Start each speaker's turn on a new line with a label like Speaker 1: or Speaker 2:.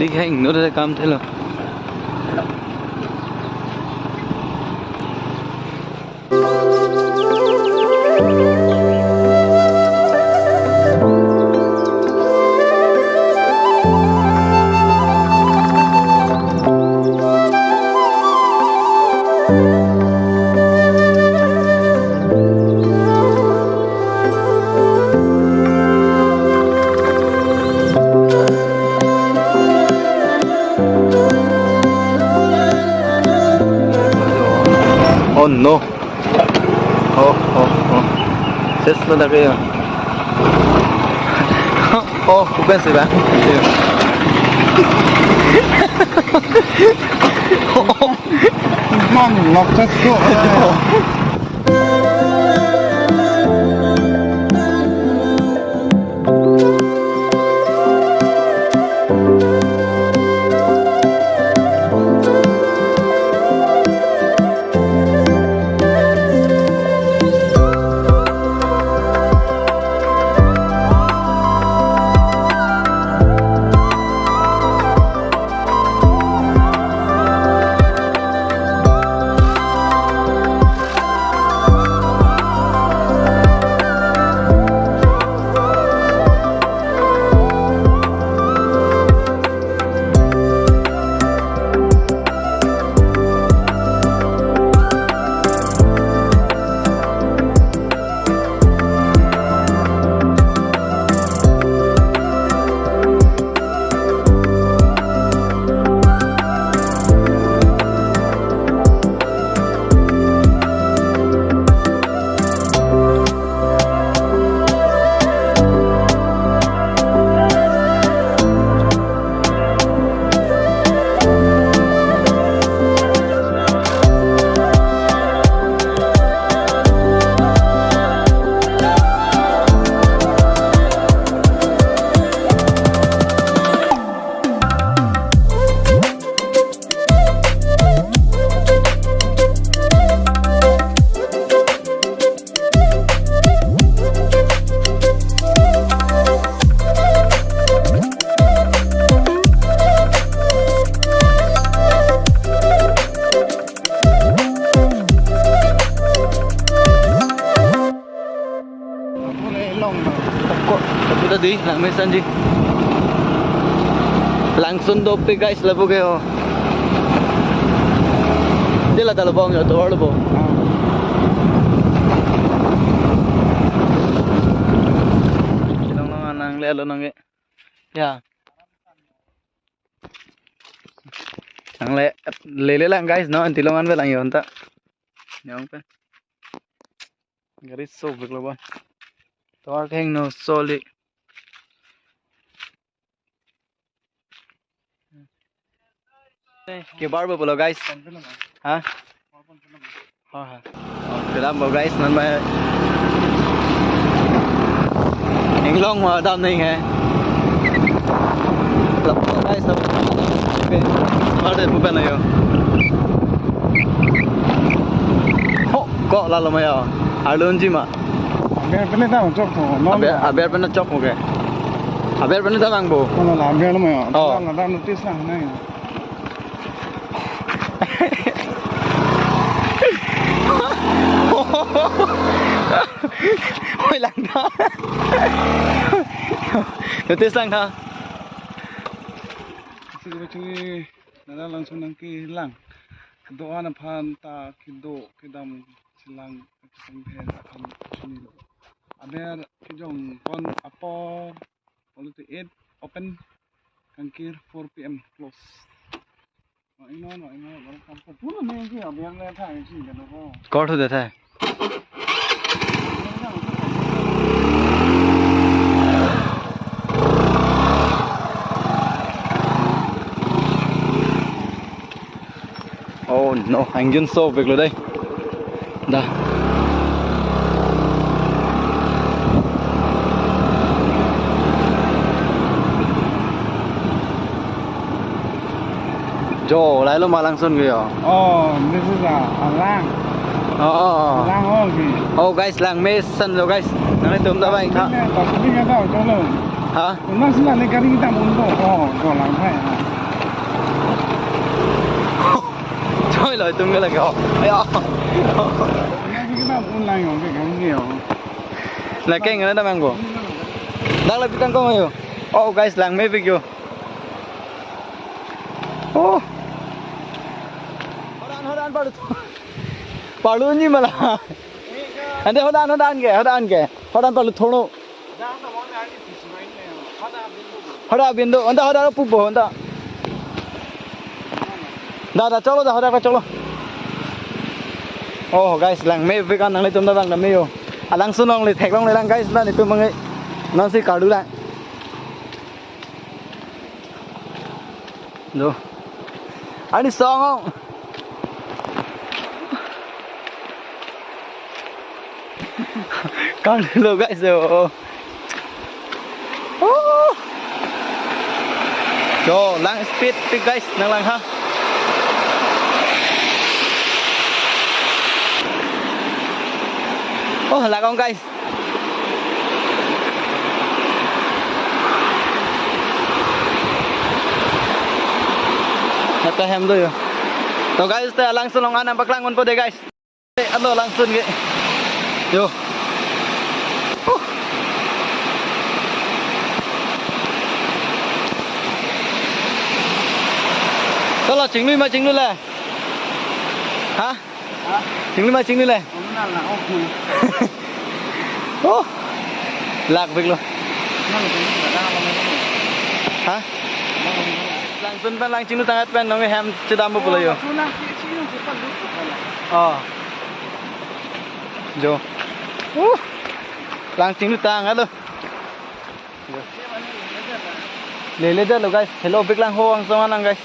Speaker 1: balik hành nữa đây cam thế là oh no, chết luôn đã kìa. Bukan sih bang.
Speaker 2: Man, lock chết chỗ.
Speaker 1: Tadi lang mesan ji langsung dope guys labo kayo dila talabong yo to labo kinang mga nang lelo nang ya nang lele lang guys no antilongan ba lang yon ta nyong pa garis so biglo ba to hang no solid. Ke barbo bolo guys ha kelam bo guys nan ba inglong mà đam này nghe lập guys सब ở bukan ayo kok lalu maya alun ji ma
Speaker 2: Biar pernah tahu cok tu.
Speaker 1: biar pernah cok oke biar pernah tahu bo
Speaker 2: Kalau lah biar lama ya. Kalau ada notis lah nai.
Speaker 1: Ôi lăng đó. Notis lang ha.
Speaker 2: Sige nada langsung nangki lang. Doa na pan ta kido kidam silang sampai akan sini. Aber kijong kon apo politik 8 open kangkir 4 PM close. Ino baru kampung pun ni ki abiang le thai si kan ko.
Speaker 1: Có thôi được thôi. Oh no, anh dân sâu việc rồi đây. Đó. Trời, lại lúc mà langsung kìa.
Speaker 2: Oh, this is a lang.
Speaker 1: Oh.
Speaker 2: Lang oh ki.
Speaker 1: Oh guys, lang mesan lo guys. No? nang tum ta bang tha
Speaker 2: ta ni ga da jo lo
Speaker 1: ha
Speaker 2: na sila le gari ta mun do go lang hai
Speaker 1: chơi lời tum cái là gò ai à
Speaker 2: na ki na mun lang yo ke ga ni yo
Speaker 1: là cái người đó mang của đang là pitang con rồi oh guys lang mấy video oh hodan palu ni malah ande hodan ke hodan palu thono hoda bindu anda hoda pupo anda dah chalo dah hoda ka chalo oh guys lang mấy video nang le tum da bang da mấy yo alang sunong le thek long le lang guys na ni tum mangai non si kadu la do ani song không con lo guys rồi yo lang speed big guys nang lang ha oh là con guys Nata hem do yo. So guys, langsung long anam paklangon po de guys. Ano langsung ge. Yo. Kalau chính lui le. Hả? Chính lui le. Oh. Lạc việc luôn. Hả? Langsung pan lang cinu tangat pan nong ham cedam pula yo. Oh. Jo. Lang cinu tangat lo. Le le dah lo guys. Hello big lang ho ang sama nang guys.